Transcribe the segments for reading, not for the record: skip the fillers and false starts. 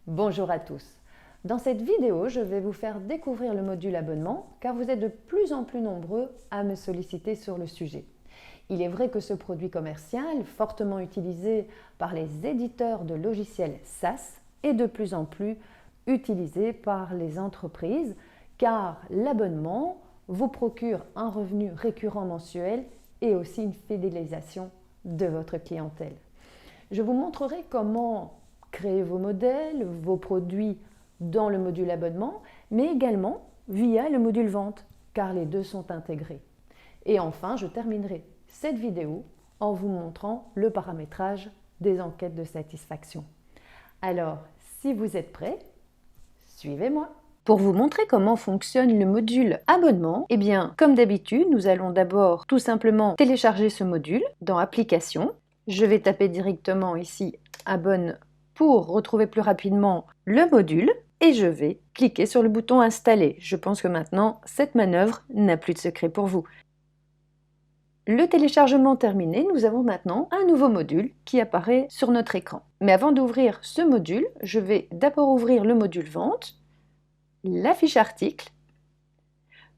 Bonjour à tous. Dans cette vidéo, je vais vous faire découvrir le module abonnement car vous êtes de plus en plus nombreux à me solliciter sur le sujet. Il est vrai que ce produit commercial, fortement utilisé par les éditeurs de logiciels SaaS, est de plus en plus utilisé par les entreprises car l'abonnement vous procure un revenu récurrent mensuel et aussi une fidélisation de votre clientèle. Je vous montrerai comment créer vos modèles, vos produits dans le module abonnement, mais également via le module vente, car les deux sont intégrés. Et enfin, je terminerai cette vidéo en vous montrant le paramétrage des enquêtes de satisfaction. Alors, si vous êtes prêts, suivez-moi. Pour vous montrer comment fonctionne le module abonnement, eh bien, comme d'habitude, nous allons d'abord tout simplement télécharger ce module dans Applications. Je vais taper directement ici Abonne pour retrouver plus rapidement le module et je vais cliquer sur le bouton Installer. Je pense que maintenant, cette manœuvre n'a plus de secret pour vous. Le téléchargement terminé, nous avons maintenant un nouveau module qui apparaît sur notre écran. Mais avant d'ouvrir ce module, je vais d'abord ouvrir le module Vente, la fiche article,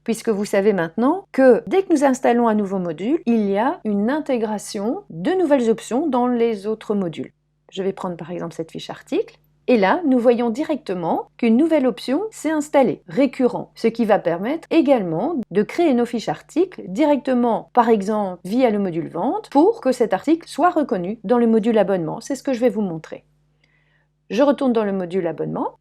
puisque vous savez maintenant que dès que nous installons un nouveau module, il y a une intégration de nouvelles options dans les autres modules. Je vais prendre par exemple cette fiche article. Et là, nous voyons directement qu'une nouvelle option s'est installée, récurrent, ce qui va permettre également de créer nos fiches articles directement, par exemple via le module vente, pour que cet article soit reconnu dans le module abonnement. C'est ce que je vais vous montrer. Je retourne dans le module abonnement,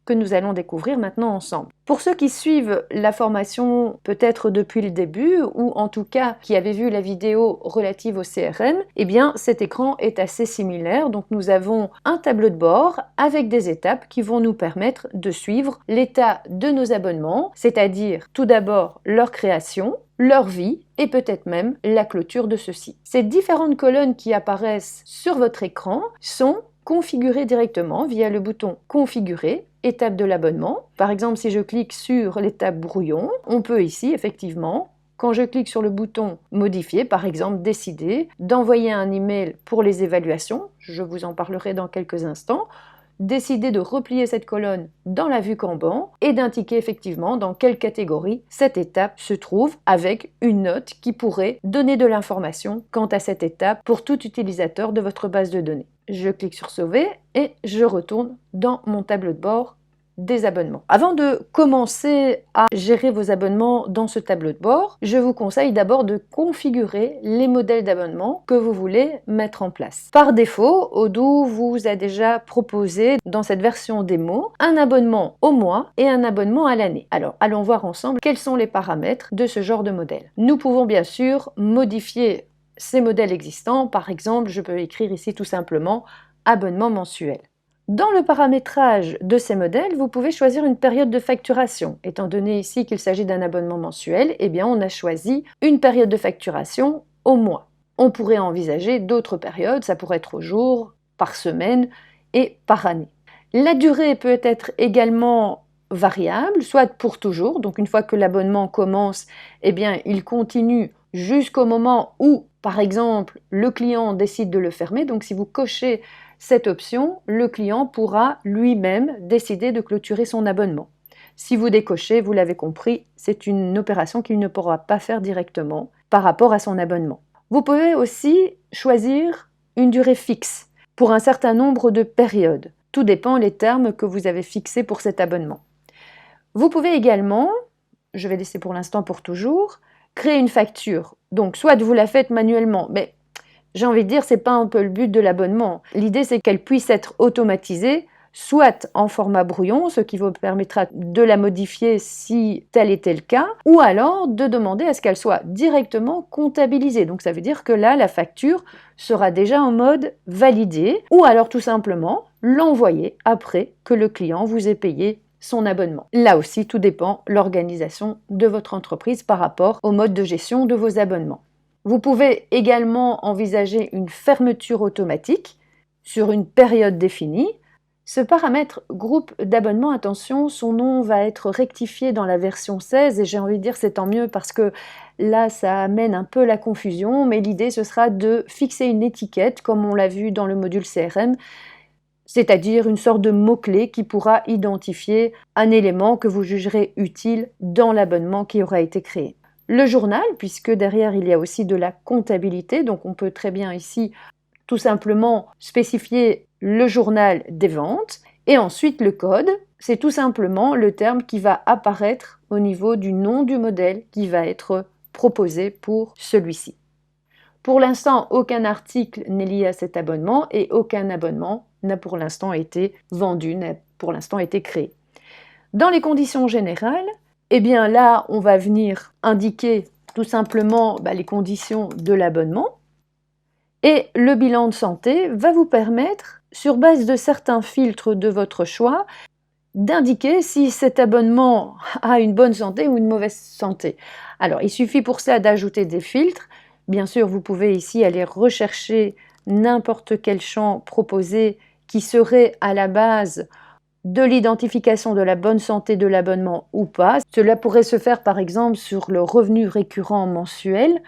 que nous allons découvrir maintenant ensemble. Pour ceux qui suivent la formation peut-être depuis le début, ou en tout cas qui avaient vu la vidéo relative au CRM, eh bien cet écran est assez similaire. Donc nous avons un tableau de bord avec des étapes qui vont nous permettre de suivre l'état de nos abonnements, c'est-à-dire tout d'abord leur création, leur vie et peut-être même la clôture de ceux-ci. Ces différentes colonnes qui apparaissent sur votre écran sont configurées directement via le bouton Configurer, étape de l'abonnement. Par exemple, si je clique sur l'étape brouillon, on peut ici effectivement, quand je clique sur le bouton Modifier, par exemple décider d'envoyer un email pour les évaluations, je vous en parlerai dans quelques instants, décider de replier cette colonne dans la vue Kanban et d'indiquer effectivement dans quelle catégorie cette étape se trouve avec une note qui pourrait donner de l'information quant à cette étape pour tout utilisateur de votre base de données. Je clique sur Sauver et je retourne dans mon tableau de bord des abonnements. Avant de commencer à gérer vos abonnements dans ce tableau de bord, je vous conseille d'abord de configurer les modèles d'abonnement que vous voulez mettre en place. Par défaut, Odoo vous a déjà proposé dans cette version démo un abonnement au mois et un abonnement à l'année. Alors, allons voir ensemble quels sont les paramètres de ce genre de modèle. Nous pouvons bien sûr modifier ces modèles existants. Par exemple, je peux écrire ici tout simplement abonnement mensuel. Dans le paramétrage de ces modèles, vous pouvez choisir une période de facturation. Étant donné ici qu'il s'agit d'un abonnement mensuel, eh bien on a choisi une période de facturation au mois. On pourrait envisager d'autres périodes, ça pourrait être au jour, par semaine et par année. La durée peut être également variable, soit pour toujours, donc une fois que l'abonnement commence, eh bien il continue jusqu'au moment où, par exemple, le client décide de le fermer. Donc si vous cochez cette option, le client pourra lui-même décider de clôturer son abonnement. Si vous décochez, vous l'avez compris, c'est une opération qu'il ne pourra pas faire directement par rapport à son abonnement. Vous pouvez aussi choisir une durée fixe pour un certain nombre de périodes. Tout dépend des termes que vous avez fixés pour cet abonnement. Vous pouvez également, je vais laisser pour l'instant pour toujours, créer une facture. Donc soit vous la faites manuellement, mais j'ai envie de dire, c'est pas un peu le but de l'abonnement. L'idée, c'est qu'elle puisse être automatisée, soit en format brouillon, ce qui vous permettra de la modifier si tel était le cas, ou alors de demander à ce qu'elle soit directement comptabilisée. Donc ça veut dire que là, la facture sera déjà en mode validé, ou alors tout simplement l'envoyer après que le client vous ait payé son abonnement. Là aussi, tout dépend de l'organisation de votre entreprise par rapport au mode de gestion de vos abonnements. Vous pouvez également envisager une fermeture automatique sur une période définie. Ce paramètre groupe d'abonnement, attention, son nom va être rectifié dans la version 16 et j'ai envie de dire c'est tant mieux parce que là ça amène un peu la confusion, mais l'idée ce sera de fixer une étiquette comme on l'a vu dans le module CRM c'est-à-dire une sorte de mot-clé qui pourra identifier un élément que vous jugerez utile dans l'abonnement qui aura été créé. Le journal, puisque derrière il y a aussi de la comptabilité, donc on peut très bien ici tout simplement spécifier le journal des ventes. Et ensuite le code, c'est tout simplement le terme qui va apparaître au niveau du nom du modèle qui va être proposé pour celui-ci. Pour l'instant, aucun article n'est lié à cet abonnement et aucun abonnement n'a pour l'instant été vendu, n'a pour l'instant été créé. Dans les conditions générales, eh bien là, on va venir indiquer tout simplement les conditions de l'abonnement. Et le bilan de santé va vous permettre, sur base de certains filtres de votre choix, d'indiquer si cet abonnement a une bonne santé ou une mauvaise santé. Alors, il suffit pour ça d'ajouter des filtres. Bien sûr, vous pouvez ici aller rechercher n'importe quel champ proposé qui serait à la base de l'identification de la bonne santé de l'abonnement ou pas. Cela pourrait se faire par exemple sur le revenu récurrent mensuel,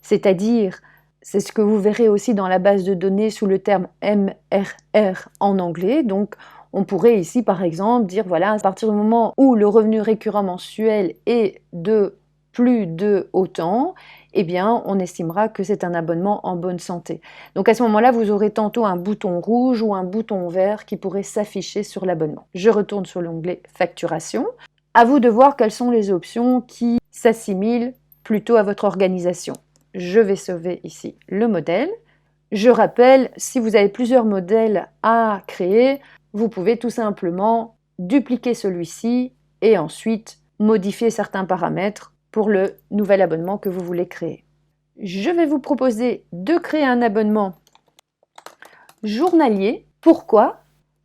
c'est-à-dire, c'est ce que vous verrez aussi dans la base de données sous le terme MRR en anglais. Donc, on pourrait ici par exemple dire, voilà, à partir du moment où le revenu récurrent mensuel est de plus de autant, eh bien, on estimera que c'est un abonnement en bonne santé. Donc à ce moment-là, vous aurez tantôt un bouton rouge ou un bouton vert qui pourrait s'afficher sur l'abonnement. Je retourne sur l'onglet Facturation. À vous de voir quelles sont les options qui s'assimilent plutôt à votre organisation. Je vais sauver ici le modèle. Je rappelle, si vous avez plusieurs modèles à créer, vous pouvez tout simplement dupliquer celui-ci et ensuite modifier certains paramètres pour le nouvel abonnement que vous voulez créer. Je vais vous proposer de créer un abonnement journalier. Pourquoi ?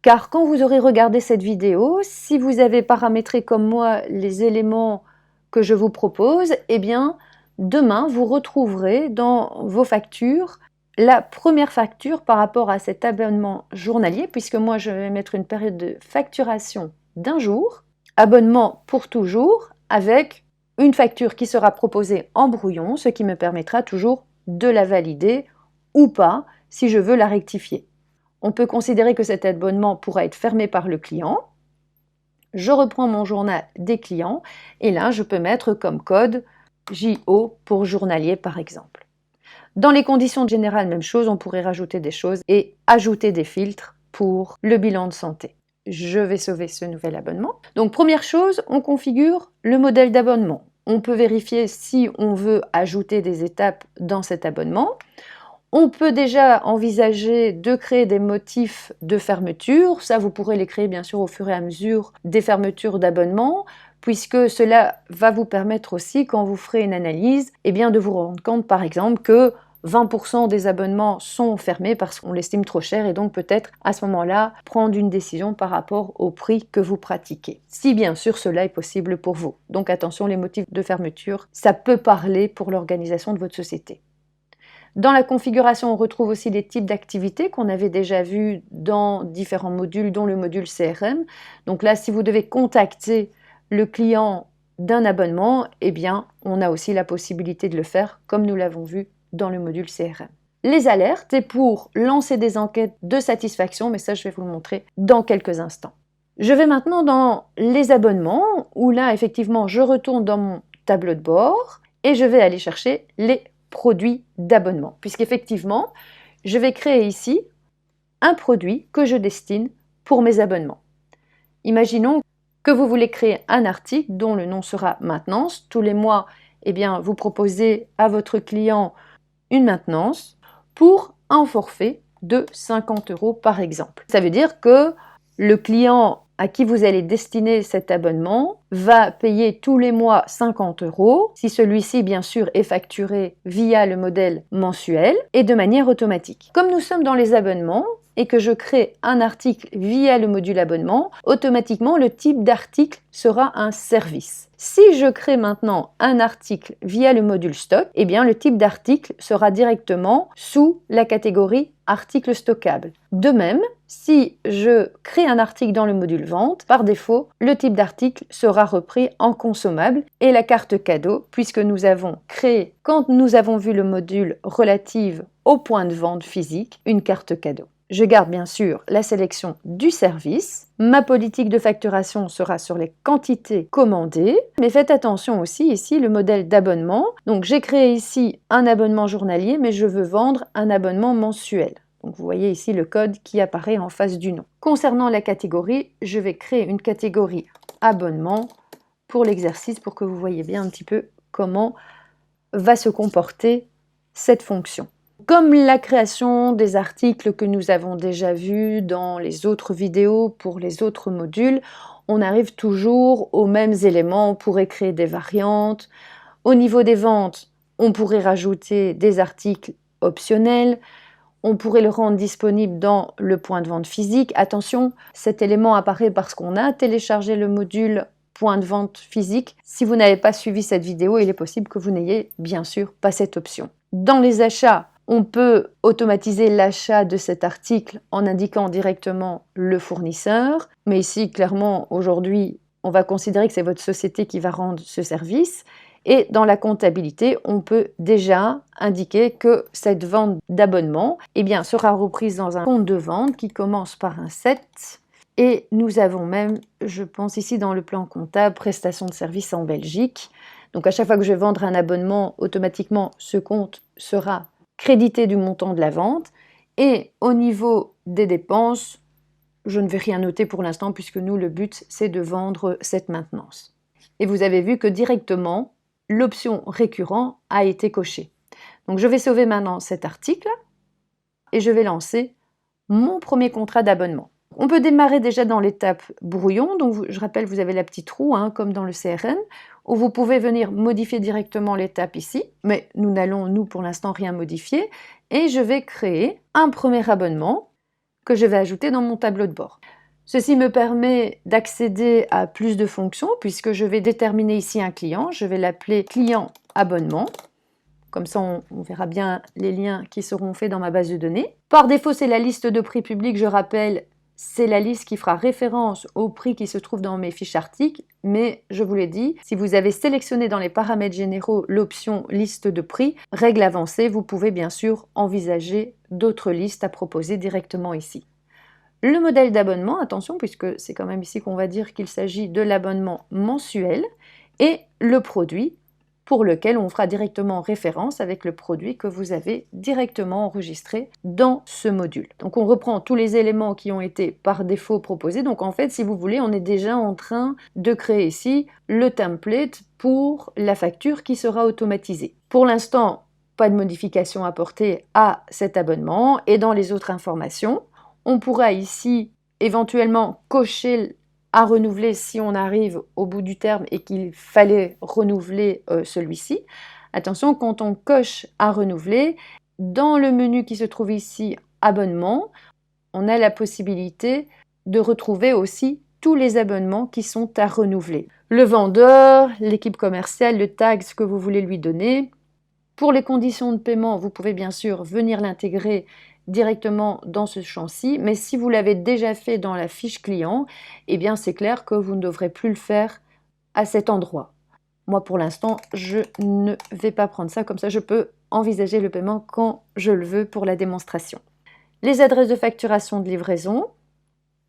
Car quand vous aurez regardé cette vidéo, si vous avez paramétré comme moi les éléments que je vous propose, eh bien, demain, vous retrouverez dans vos factures la première facture par rapport à cet abonnement journalier, puisque moi, je vais mettre une période de facturation d'1 jour, abonnement pour toujours, avec une facture qui sera proposée en brouillon, ce qui me permettra toujours de la valider ou pas si je veux la rectifier. On peut considérer que cet abonnement pourra être fermé par le client. Je reprends mon journal des clients et là, je peux mettre comme code JO pour journalier par exemple. Dans les conditions générales, même chose, on pourrait rajouter des choses et ajouter des filtres pour le bilan de santé. Je vais sauver ce nouvel abonnement. Donc première chose, on configure le modèle d'abonnement. On peut vérifier si on veut ajouter des étapes dans cet abonnement. On peut déjà envisager de créer des motifs de fermeture. Ça, vous pourrez les créer bien sûr au fur et à mesure des fermetures d'abonnement, puisque cela va vous permettre aussi, quand vous ferez une analyse, de vous rendre compte par exemple que 20% des abonnements sont fermés parce qu'on l'estime trop cher et donc peut-être à ce moment-là prendre une décision par rapport au prix que vous pratiquez. Si bien sûr cela est possible pour vous. Donc attention, les motifs de fermeture, ça peut parler pour l'organisation de votre société. Dans la configuration, on retrouve aussi des types d'activités qu'on avait déjà vus dans différents modules, dont le module CRM. Donc là, si vous devez contacter le client d'un abonnement, on a aussi la possibilité de le faire comme nous l'avons vu dans le module CRM. Les alertes, c'est pour lancer des enquêtes de satisfaction, mais ça je vais vous le montrer dans quelques instants. Je vais maintenant dans les abonnements, où là effectivement je retourne dans mon tableau de bord et je vais aller chercher les produits d'abonnement, puisqu'effectivement je vais créer ici un produit que je destine pour mes abonnements. Imaginons que vous voulez créer un article dont le nom sera maintenance. Tous les mois, vous proposez à votre client une maintenance pour un forfait de 50 € par exemple. Ça veut dire que le client à qui vous allez destiner cet abonnement va payer tous les mois 50 € si celui-ci bien sûr est facturé via le modèle mensuel et de manière automatique. Comme nous sommes dans les abonnements et que je crée un article via le module abonnement, automatiquement le type d'article sera un service. Si je crée maintenant un article via le module stock, le type d'article sera directement sous la catégorie article stockable. De même, si je crée un article dans le module vente, par défaut, le type d'article sera repris en consommable et la carte cadeau, puisque nous avons créé, quand nous avons vu le module relative au point de vente physique, une carte cadeau. Je garde bien sûr la sélection du service. Ma politique de facturation sera sur les quantités commandées. Mais faites attention aussi ici, le modèle d'abonnement. Donc j'ai créé ici un abonnement journalier, mais je veux vendre un abonnement mensuel. Donc vous voyez ici le code qui apparaît en face du nom. Concernant la catégorie, je vais créer une catégorie abonnement pour l'exercice pour que vous voyez bien un petit peu comment va se comporter cette fonction. Comme la création des articles que nous avons déjà vus dans les autres vidéos pour les autres modules, on arrive toujours aux mêmes éléments. On pourrait créer des variantes. Au niveau des ventes, on pourrait rajouter des articles optionnels. On pourrait le rendre disponible dans le point de vente physique. Attention, cet élément apparaît parce qu'on a téléchargé le module point de vente physique. Si vous n'avez pas suivi cette vidéo, il est possible que vous n'ayez bien sûr pas cette option. Dans les achats, on peut automatiser l'achat de cet article en indiquant directement le fournisseur. Mais ici, clairement, aujourd'hui, on va considérer que c'est votre société qui va rendre ce service. Et dans la comptabilité, on peut déjà indiquer que cette vente d'abonnement sera reprise dans un compte de vente qui commence par un 7. Et nous avons même, je pense ici dans le plan comptable, prestation de service en Belgique. Donc à chaque fois que je vais vendre un abonnement, automatiquement ce compte sera crédité du montant de la vente. Et au niveau des dépenses, je ne vais rien noter pour l'instant puisque nous, le but, c'est de vendre cette maintenance. Et vous avez vu que directement, l'option récurrent a été cochée. Donc je vais sauver maintenant cet article et je vais lancer mon premier contrat d'abonnement. On peut démarrer déjà dans l'étape brouillon. Donc je rappelle, vous avez la petite roue, comme dans le CRM, où vous pouvez venir modifier directement l'étape ici. Mais nous n'allons, nous, pour l'instant, rien modifier. Et je vais créer un premier abonnement que je vais ajouter dans mon tableau de bord. Ceci me permet d'accéder à plus de fonctions puisque je vais déterminer ici un client. Je vais l'appeler client abonnement. Comme ça, on verra bien les liens qui seront faits dans ma base de données. Par défaut, c'est la liste de prix publics. Je rappelle, c'est la liste qui fera référence au prix qui se trouve dans mes fiches articles. Mais je vous l'ai dit, si vous avez sélectionné dans les paramètres généraux l'option liste de prix, règle avancée, vous pouvez bien sûr envisager d'autres listes à proposer directement ici. Le modèle d'abonnement, attention, puisque c'est quand même ici qu'on va dire qu'il s'agit de l'abonnement mensuel, et le produit pour lequel on fera directement référence avec le produit que vous avez directement enregistré dans ce module. Donc on reprend tous les éléments qui ont été par défaut proposés. Donc en fait, si vous voulez, on est déjà en train de créer ici le template pour la facture qui sera automatisée. Pour l'instant, pas de modification apportée à cet abonnement, et dans les autres informations, on pourra ici éventuellement cocher à renouveler si on arrive au bout du terme et qu'il fallait renouveler celui-ci. Attention, quand on coche à renouveler, dans le menu qui se trouve ici, abonnement, on a la possibilité de retrouver aussi tous les abonnements qui sont à renouveler. Le vendeur, l'équipe commerciale, le tag, ce que vous voulez lui donner. Pour les conditions de paiement, vous pouvez bien sûr venir l'intégrer directement dans ce champ-ci, mais si vous l'avez déjà fait dans la fiche client, c'est clair que vous ne devrez plus le faire à cet endroit. Moi, pour l'instant, je ne vais pas prendre ça, comme ça je peux envisager le paiement quand je le veux pour la démonstration. Les adresses de facturation de livraison,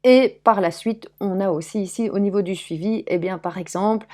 et par la suite, on a aussi ici au niveau du suivi, par exemple,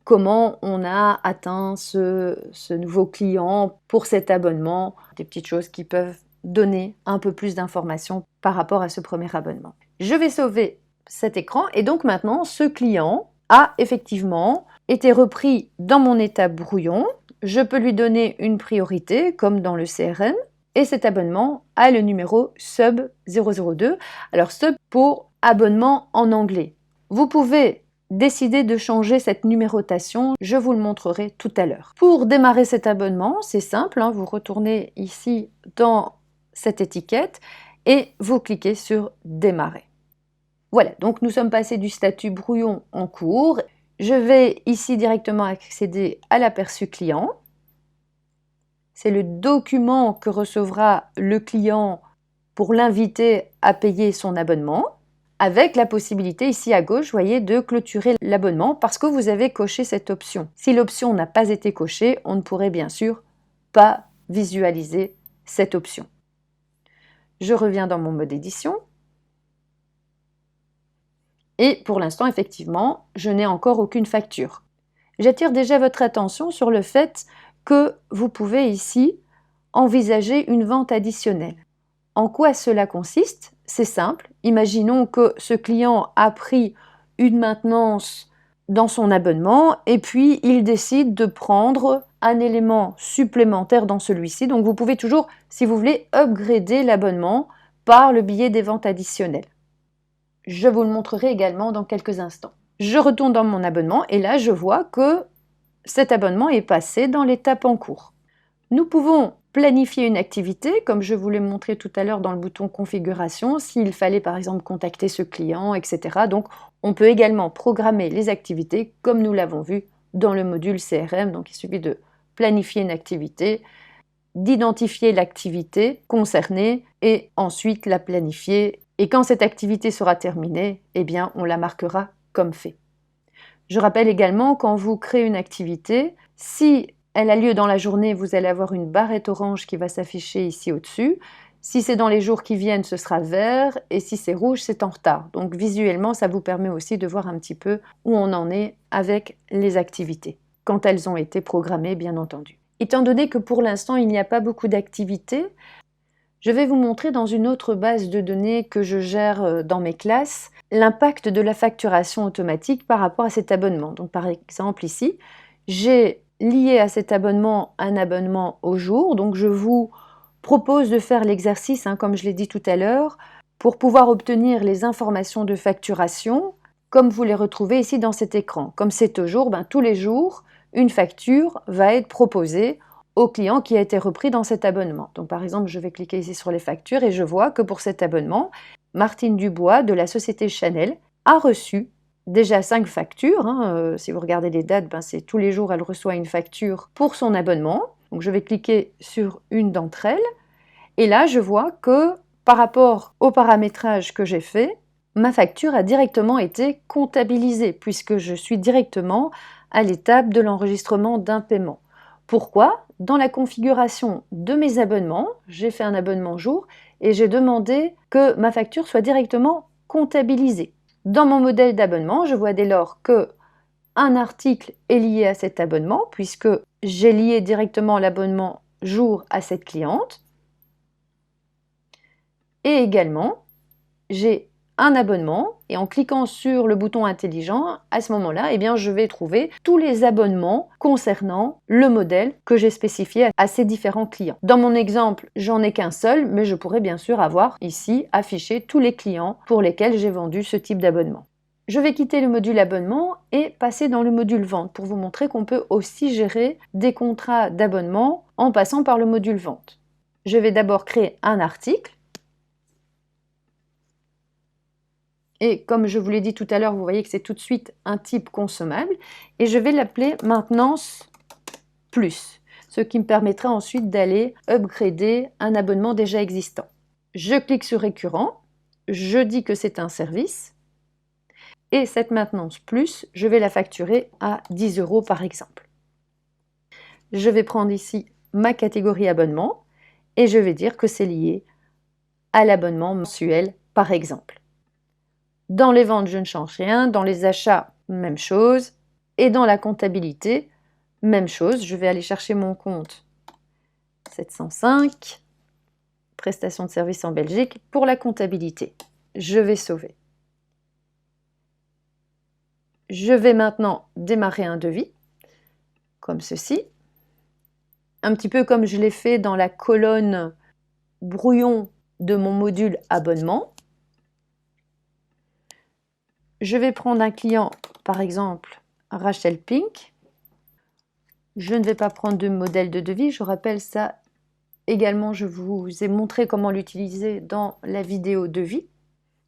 comment on a atteint ce nouveau client pour cet abonnement, des petites choses qui peuvent donner un peu plus d'informations par rapport à ce premier abonnement. Je vais sauver cet écran et donc maintenant ce client a effectivement été repris dans mon étape brouillon. Je peux lui donner une priorité comme dans le CRM et cet abonnement a le numéro sub 002. Alors sub pour abonnement en anglais. Vous pouvez décider de changer cette numérotation, je vous le montrerai tout à l'heure. Pour démarrer cet abonnement, c'est simple, vous retournez ici dans cette étiquette et vous cliquez sur démarrer. Voilà, donc nous sommes passés du statut brouillon en cours. Je vais ici directement accéder à l'aperçu client. C'est le document que recevra le client pour l'inviter à payer son abonnement, avec la possibilité ici à gauche, voyez, de clôturer l'abonnement parce que vous avez coché cette option. Si l'option n'a pas été cochée, on ne pourrait bien sûr pas visualiser cette option. Je reviens dans mon mode édition. Et pour l'instant, effectivement, je n'ai encore aucune facture. J'attire déjà votre attention sur le fait que vous pouvez ici envisager une vente additionnelle. En quoi cela consiste? C'est simple. Imaginons que ce client a pris une maintenance dans son abonnement et puis il décide de prendre un élément supplémentaire dans celui-ci. Donc vous pouvez toujours, si vous voulez, upgrader l'abonnement par le biais des ventes additionnelles. Je vous le montrerai également dans quelques instants. Je retourne dans mon abonnement et là je vois que cet abonnement est passé dans l'étape en cours. Nous pouvons planifier une activité, comme je vous l'ai montré tout à l'heure dans le bouton configuration, s'il fallait par exemple contacter ce client, etc. Donc on peut également programmer les activités comme nous l'avons vu dans le module CRM. Donc il suffit de planifier une activité, d'identifier l'activité concernée et ensuite la planifier. Et quand cette activité sera terminée, eh bien on la marquera comme fait. Je rappelle également, quand vous créez une activité, si elle a lieu dans la journée, vous allez avoir une barrette orange qui va s'afficher ici au-dessus. Si c'est dans les jours qui viennent, ce sera vert, et si c'est rouge, c'est en retard. Donc visuellement, ça vous permet aussi de voir un petit peu où on en est avec les activités, quand elles ont été programmées, bien entendu. Étant donné que pour l'instant, il n'y a pas beaucoup d'activités, je vais vous montrer dans une autre base de données que je gère dans mes classes, l'impact de la facturation automatique par rapport à cet abonnement. Donc par exemple ici, j'ai lié à cet abonnement un abonnement au jour. Donc je vous propose de faire l'exercice, comme je l'ai dit tout à l'heure, pour pouvoir obtenir les informations de facturation, comme vous les retrouvez ici dans cet écran. Comme c'est au jour, tous les jours, une facture va être proposée au client qui a été repris dans cet abonnement. Donc par exemple, je vais cliquer ici sur les factures et je vois que pour cet abonnement, Martine Dubois de la société Chanel a reçu déjà 5 factures. Si vous regardez les dates, c'est tous les jours elle reçoit une facture pour son abonnement. Donc je vais cliquer sur une d'entre elles et là je vois que par rapport au paramétrage que j'ai fait, ma facture a directement été comptabilisée puisque je suis directement à l'étape de l'enregistrement d'un paiement. Pourquoi? Dans la configuration de mes abonnements, j'ai fait un abonnement jour et j'ai demandé que ma facture soit directement comptabilisée. Dans mon modèle d'abonnement, je vois dès lors que un article est lié à cet abonnement puisque j'ai lié directement l'abonnement jour à cette cliente. Et également, j'ai un abonnement et en cliquant sur le bouton intelligent, à ce moment-là, je vais trouver tous les abonnements concernant le modèle que j'ai spécifié à ces différents clients. Dans mon exemple, j'en ai qu'un seul, mais je pourrais bien sûr avoir ici affiché tous les clients pour lesquels j'ai vendu ce type d'abonnement. Je vais quitter le module abonnement et passer dans le module vente pour vous montrer qu'on peut aussi gérer des contrats d'abonnement en passant par le module vente. Je vais d'abord créer un article. Et comme je vous l'ai dit tout à l'heure, vous voyez que c'est tout de suite un type consommable. Et je vais l'appeler maintenance plus, ce qui me permettra ensuite d'aller upgrader un abonnement déjà existant. Je clique sur récurrent, je dis que c'est un service. Et cette maintenance plus, je vais la facturer à 10 € par exemple. Je vais prendre ici ma catégorie abonnement et je vais dire que c'est lié à l'abonnement mensuel par exemple. Dans les ventes, je ne change rien. Dans les achats, même chose. Et dans la comptabilité, même chose. Je vais aller chercher mon compte 705, prestation de services en Belgique, pour la comptabilité. Je vais sauver. Je vais maintenant démarrer un devis, comme ceci. Un petit peu comme je l'ai fait dans la colonne brouillon de mon module abonnement. Je vais prendre un client, par exemple Rachel Pink. Je ne vais pas prendre de modèle de devis. Je rappelle ça également, je vous ai montré comment l'utiliser dans la vidéo devis.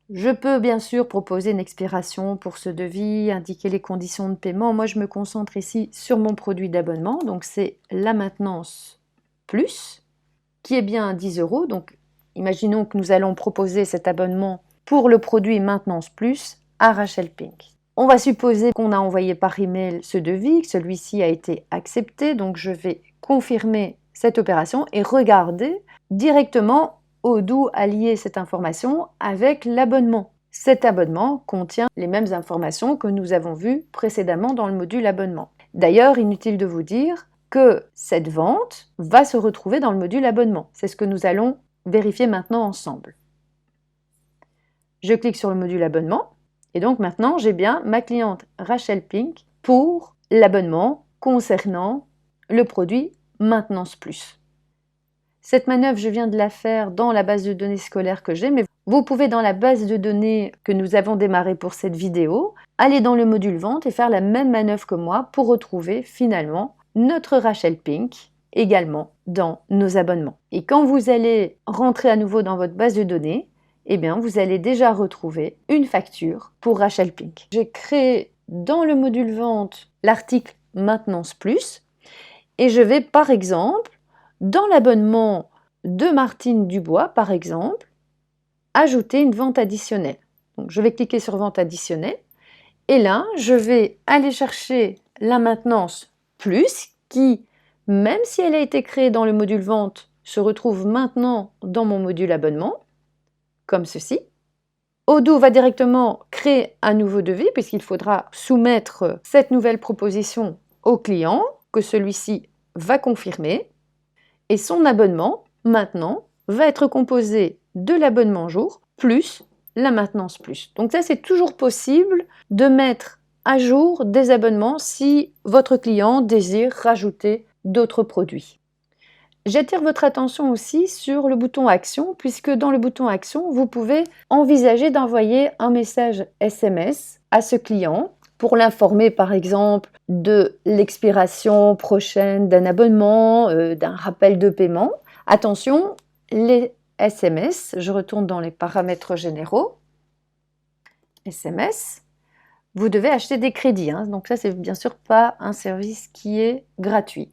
Je peux bien sûr proposer une expiration pour ce devis, indiquer les conditions de paiement. Moi, je me concentre ici sur mon produit d'abonnement. Donc, c'est la maintenance plus, qui est bien à 10 €. Donc, imaginons que nous allons proposer cet abonnement pour le produit maintenance plus à Rachel Pink. On va supposer qu'on a envoyé par email ce devis, que celui-ci a été accepté, donc je vais confirmer cette opération et regarder directement Odoo a lié cette information avec l'abonnement. Cet abonnement contient les mêmes informations que nous avons vues précédemment dans le module abonnement. D'ailleurs, inutile de vous dire que cette vente va se retrouver dans le module abonnement. C'est ce que nous allons vérifier maintenant ensemble. Je clique sur le module abonnement et donc maintenant j'ai bien ma cliente Rachel Pink pour l'abonnement concernant le produit Maintenance Plus. Cette manœuvre, je viens de la faire dans la base de données scolaire que j'ai, mais vous pouvez dans la base de données que nous avons démarrée pour cette vidéo, aller dans le module vente et faire la même manœuvre que moi pour retrouver finalement notre Rachel Pink également dans nos abonnements. Et quand vous allez rentrer à nouveau dans votre base de données, eh bien vous allez déjà retrouver une facture pour Rachel Pink. J'ai créé dans le module vente l'article Maintenance Plus et je vais par exemple dans l'abonnement de Martine Dubois par exemple ajouter une vente additionnelle. Donc je vais cliquer sur vente additionnelle et là je vais aller chercher la maintenance plus qui, même si elle a été créée dans le module vente, se retrouve maintenant dans mon module abonnement, comme ceci. Odoo va directement créer un nouveau devis puisqu'il faudra soumettre cette nouvelle proposition au client que celui-ci va confirmer et son abonnement maintenant va être composé de l'abonnement jour plus la maintenance plus. Donc ça c'est toujours possible de mettre à jour des abonnements si votre client désire rajouter d'autres produits. J'attire votre attention aussi sur le bouton Action, puisque dans le bouton Action, vous pouvez envisager d'envoyer un message SMS à ce client pour l'informer par exemple de l'expiration prochaine d'un abonnement, d'un rappel de paiement. Attention, les SMS, je retourne dans les paramètres généraux, SMS, vous devez acheter des crédits, donc ça c'est bien sûr pas un service qui est gratuit.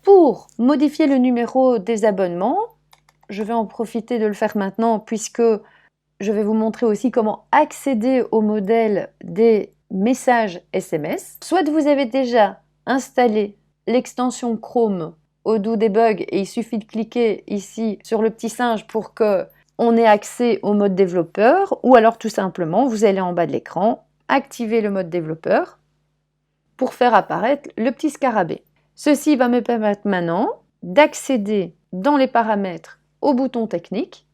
Pour modifier le numéro des abonnements, je vais en profiter de le faire maintenant puisque je vais vous montrer aussi comment accéder au modèle des messages SMS. Soit vous avez déjà installé l'extension Chrome Odoo Debug et il suffit de cliquer ici sur le petit singe pour qu'on ait accès au mode développeur, ou alors tout simplement vous allez en bas de l'écran, activer le mode développeur pour faire apparaître le petit scarabée. Ceci va me permettre maintenant d'accéder dans les paramètres au bouton technique.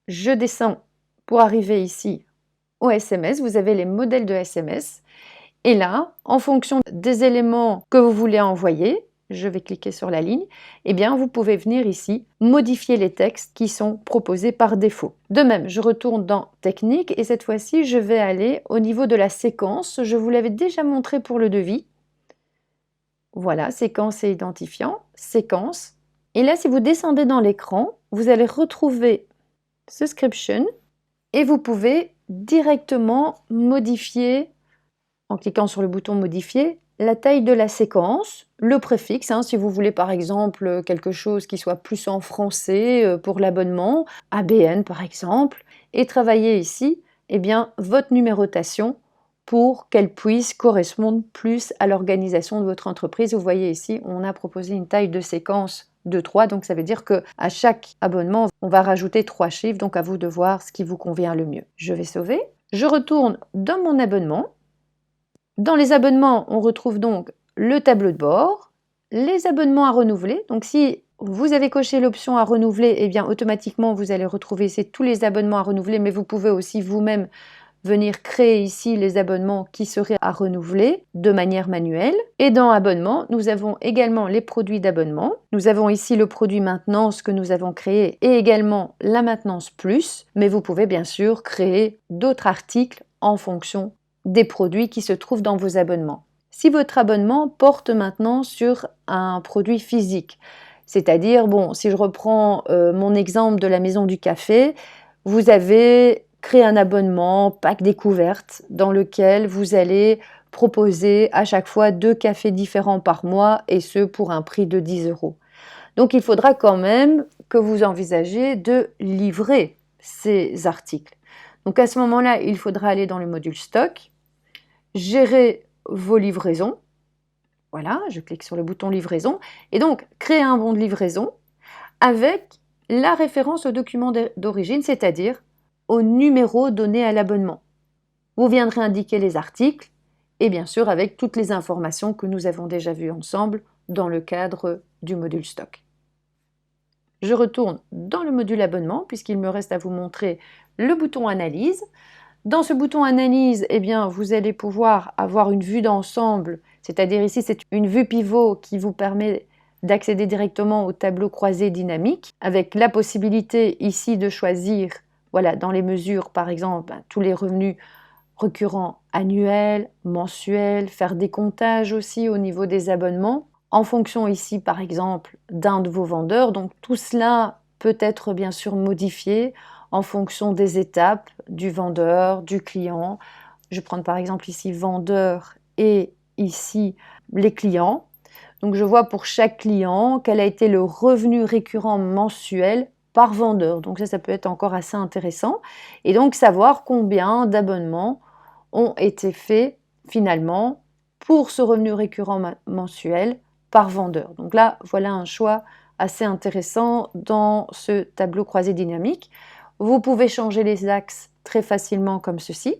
Je descends pour arriver ici au SMS. Vous avez les modèles de SMS. Et là, en fonction des éléments que vous voulez envoyer, je vais cliquer sur la ligne, eh bien vous pouvez venir ici modifier les textes qui sont proposés par défaut. De même, je retourne dans Technique et cette fois-ci, je vais aller au niveau de la séquence. Je vous l'avais déjà montré pour le devis. Voilà, séquence et identifiant, séquence. Et là, si vous descendez dans l'écran, vous allez retrouver Subscription et vous pouvez directement modifier, en cliquant sur le bouton modifier, la taille de la séquence, le préfixe, si vous voulez par exemple quelque chose qui soit plus en français pour l'abonnement, ABN par exemple, et travailler ici, eh bien, votre numérotation pour qu'elle puisse correspondre plus à l'organisation de votre entreprise. Vous voyez ici, on a proposé une taille de séquence de 3, donc ça veut dire qu'à chaque abonnement, on va rajouter 3 chiffres, donc à vous de voir ce qui vous convient le mieux. Je vais sauver, je retourne dans mon abonnement. Dans les abonnements, on retrouve donc le tableau de bord, les abonnements à renouveler. Donc si vous avez coché l'option à renouveler, eh bien automatiquement vous allez retrouver tous les abonnements à renouveler, mais vous pouvez aussi vous-même venir créer ici les abonnements qui seraient à renouveler de manière manuelle. Et dans abonnement, nous avons également les produits d'abonnement. Nous avons ici le produit maintenance que nous avons créé et également la maintenance plus, mais vous pouvez bien sûr créer d'autres articles en fonction des produits qui se trouvent dans vos abonnements. Si votre abonnement porte maintenant sur un produit physique, c'est-à-dire, si je reprends mon exemple de la maison du café, vous avez créé un abonnement pack découverte dans lequel vous allez proposer à chaque fois 2 cafés différents par mois et ce pour un prix de 10 €. Donc il faudra quand même que vous envisagiez de livrer ces articles. Donc à ce moment-là, il faudra aller dans le module stock, gérer vos livraisons. Voilà, je clique sur le bouton livraison et donc créer un bon de livraison avec la référence au document d'origine, c'est-à-dire au numéro donné à l'abonnement. Vous viendrez indiquer les articles et bien sûr avec toutes les informations que nous avons déjà vues ensemble dans le cadre du module stock. Je retourne dans le module abonnement puisqu'il me reste à vous montrer le bouton analyse. Dans ce bouton analyse, eh bien, vous allez pouvoir avoir une vue d'ensemble, c'est-à-dire ici c'est une vue pivot qui vous permet d'accéder directement au tableau croisé dynamique avec la possibilité ici de choisir, voilà, dans les mesures par exemple, tous les revenus récurrents annuels, mensuels, faire des comptages aussi au niveau des abonnements en fonction ici par exemple d'un de vos vendeurs. Donc tout cela peut être bien sûr modifié en fonction des étapes du vendeur, du client. Je vais prendre par exemple ici vendeur et ici les clients. Donc je vois pour chaque client quel a été le revenu récurrent mensuel par vendeur. Donc ça peut être encore assez intéressant. Et donc savoir combien d'abonnements ont été faits finalement pour ce revenu récurrent mensuel par vendeur. Donc là, voilà un choix assez intéressant dans ce tableau croisé dynamique. Vous pouvez changer les axes très facilement comme ceci.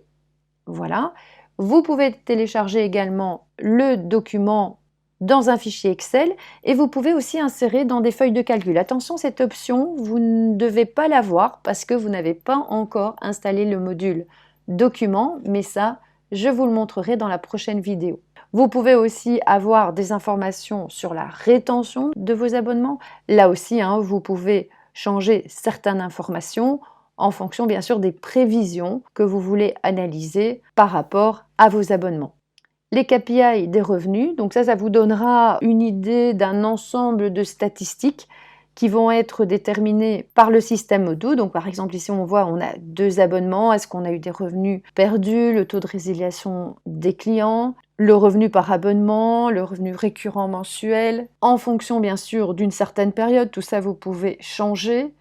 Voilà. Vous pouvez télécharger également le document dans un fichier Excel et vous pouvez aussi insérer dans des feuilles de calcul. Attention, cette option, vous ne devez pas l'avoir parce que vous n'avez pas encore installé le module document, mais ça, je vous le montrerai dans la prochaine vidéo. Vous pouvez aussi avoir des informations sur la rétention de vos abonnements. Là aussi, vous pouvez changer certaines informations en fonction bien sûr des prévisions que vous voulez analyser par rapport à vos abonnements. Les KPI des revenus, donc ça vous donnera une idée d'un ensemble de statistiques qui vont être déterminées par le système Odoo. Donc par exemple ici on voit on a 2 abonnements, est-ce qu'on a eu des revenus perdus, le taux de résiliation des clients, le revenu par abonnement, le revenu récurrent mensuel, en fonction bien sûr d'une certaine période, tout ça vous pouvez changer,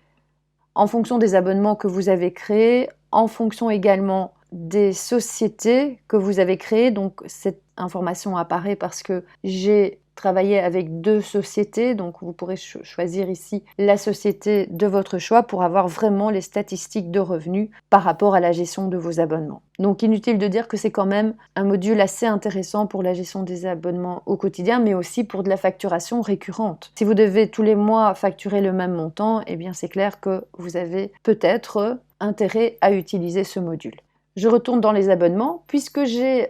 en fonction des abonnements que vous avez créés, en fonction également des sociétés que vous avez créées. Donc cette information apparaît parce que j'ai travaillé avec 2 sociétés, donc vous pourrez choisir ici la société de votre choix pour avoir vraiment les statistiques de revenus par rapport à la gestion de vos abonnements. Donc inutile de dire que c'est quand même un module assez intéressant pour la gestion des abonnements au quotidien, mais aussi pour de la facturation récurrente. Si vous devez tous les mois facturer le même montant, eh bien c'est clair que vous avez peut-être intérêt à utiliser ce module. Je retourne dans les abonnements, puisque j'ai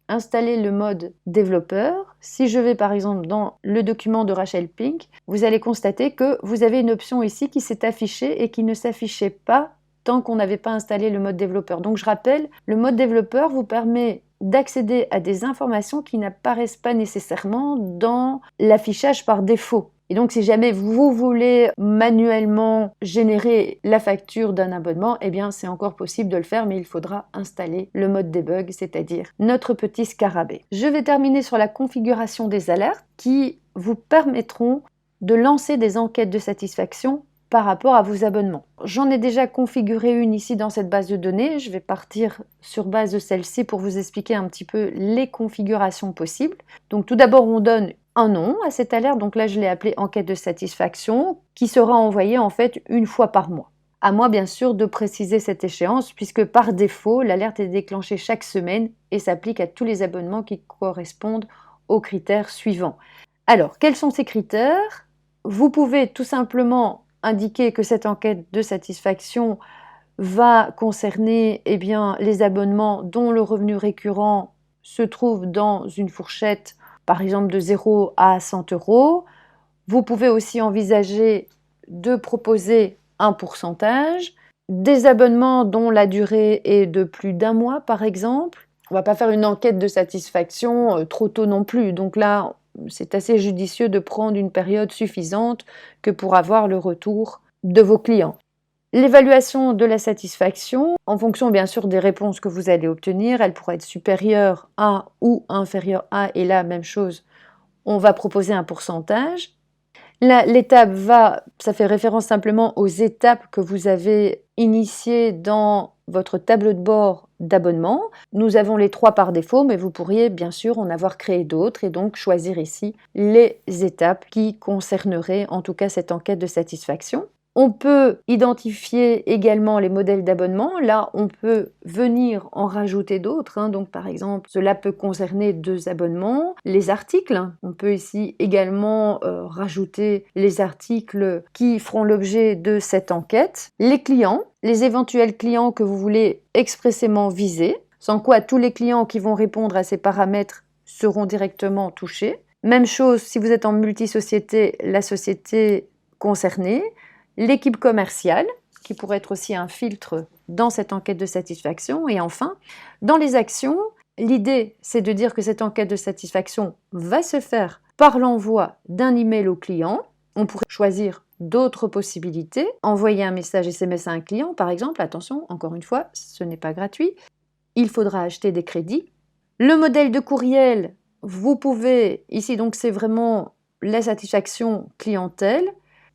installer le mode développeur. Si je vais par exemple dans le document de Rachel Pink, vous allez constater que vous avez une option ici qui s'est affichée et qui ne s'affichait pas tant qu'on n'avait pas installé le mode développeur. Donc je rappelle, le mode développeur vous permet d'accéder à des informations qui n'apparaissent pas nécessairement dans l'affichage par défaut. Et donc si jamais vous voulez manuellement générer la facture d'un abonnement, eh bien c'est encore possible de le faire, mais il faudra installer le mode debug, c'est-à-dire notre petit scarabée. Je vais terminer sur la configuration des alertes qui vous permettront de lancer des enquêtes de satisfaction par rapport à vos abonnements. J'en ai déjà configuré une ici dans cette base de données. Je vais partir sur base de celle-ci pour vous expliquer un petit peu les configurations possibles. Donc tout d'abord, on donne un nom à cette alerte. Donc là, je l'ai appelée enquête de satisfaction qui sera envoyée en fait une fois par mois. À moi, bien sûr, de préciser cette échéance puisque par défaut, l'alerte est déclenchée chaque semaine et s'applique à tous les abonnements qui correspondent aux critères suivants. Alors, quels sont ces critères? Vous pouvez tout simplement indiquer que cette enquête de satisfaction va concerner les abonnements dont le revenu récurrent se trouve dans une fourchette, par exemple de 0 à 100 euros. Vous pouvez aussi envisager de proposer un pourcentage, des abonnements dont la durée est de plus d'1 mois, par exemple. On ne va pas faire une enquête de satisfaction trop tôt non plus. Donc là, c'est assez judicieux de prendre une période suffisante que pour avoir le retour de vos clients. L'évaluation de la satisfaction, en fonction bien sûr des réponses que vous allez obtenir, elle pourrait être supérieure à ou inférieure à, et là, même chose, on va proposer un pourcentage. Là, l'étape ça fait référence simplement aux étapes que vous avez initiées dans votre tableau de bord d'abonnement. Nous avons les 3 par défaut, mais vous pourriez bien sûr en avoir créé d'autres et donc choisir ici les étapes qui concerneraient en tout cas cette enquête de satisfaction. On peut identifier également les modèles d'abonnement. Là, on peut venir en rajouter d'autres, hein. Donc, par exemple, cela peut concerner 2 abonnements. Les articles, on peut ici également rajouter les articles qui feront l'objet de cette enquête. Les clients, les éventuels clients que vous voulez expressément viser, sans quoi tous les clients qui vont répondre à ces paramètres seront directement touchés. Même chose si vous êtes en multisociété, la société concernée. L'équipe commerciale, qui pourrait être aussi un filtre dans cette enquête de satisfaction. Et enfin, dans les actions, l'idée, c'est de dire que cette enquête de satisfaction va se faire par l'envoi d'un email au client. On pourrait choisir d'autres possibilités. Envoyer un message SMS à un client, par exemple. Attention, encore une fois, ce n'est pas gratuit. Il faudra acheter des crédits. Le modèle de courriel, vous pouvez, ici donc c'est vraiment la satisfaction clientèle.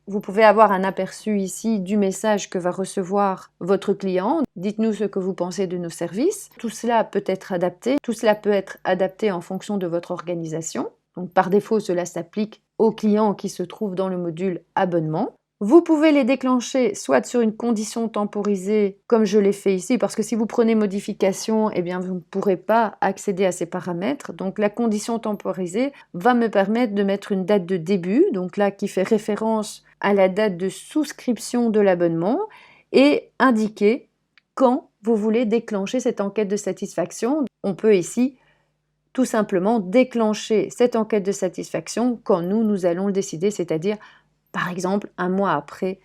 Vous pouvez avoir un aperçu ici du message que va recevoir votre client. Dites-nous ce que vous pensez de nos services. Tout cela peut être adapté. Tout cela peut être adapté en fonction de votre organisation. Donc par défaut, cela s'applique aux clients qui se trouvent dans le module abonnement. Vous pouvez les déclencher soit sur une condition temporisée, comme je l'ai fait ici, parce que si vous prenez modification, eh bien vous ne pourrez pas accéder à ces paramètres. Donc la condition temporisée va me permettre de mettre une date de début, donc là qui fait référence à la date de souscription de l'abonnement, et indiquer quand vous voulez déclencher cette enquête de satisfaction. On peut ici tout simplement déclencher cette enquête de satisfaction quand nous allons le décider, c'est-à-dire par exemple un mois après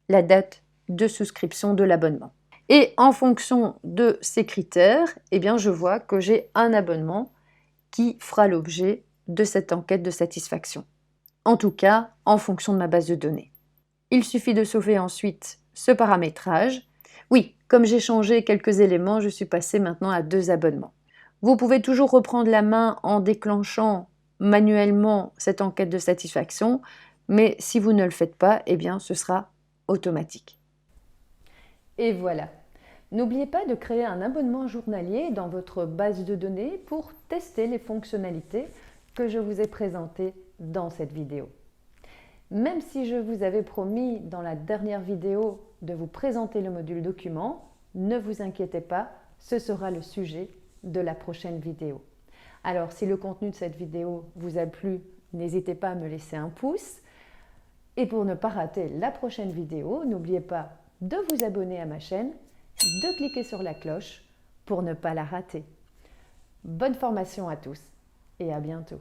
la date de souscription de l'abonnement. Et en fonction de ces critères, eh bien, je vois que j'ai un abonnement qui fera l'objet de cette enquête de satisfaction. En tout cas, en fonction de ma base de données. Il suffit de sauver ensuite ce paramétrage. Oui, comme j'ai changé quelques éléments, je suis passée maintenant à 2 abonnements. Vous pouvez toujours reprendre la main en déclenchant manuellement cette enquête de satisfaction, mais si vous ne le faites pas, eh bien, ce sera automatique. Et voilà. N'oubliez pas de créer un abonnement journalier dans votre base de données pour tester les fonctionnalités que je vous ai présentées dans cette vidéo. Même si je vous avais promis dans la dernière vidéo de vous présenter le module document, ne vous inquiétez pas, ce sera le sujet de la prochaine vidéo. Alors, si le contenu de cette vidéo vous a plu, n'hésitez pas à me laisser un pouce. Et pour ne pas rater la prochaine vidéo, n'oubliez pas de vous abonner à ma chaîne, de cliquer sur la cloche pour ne pas la rater. Bonne formation à tous et à bientôt.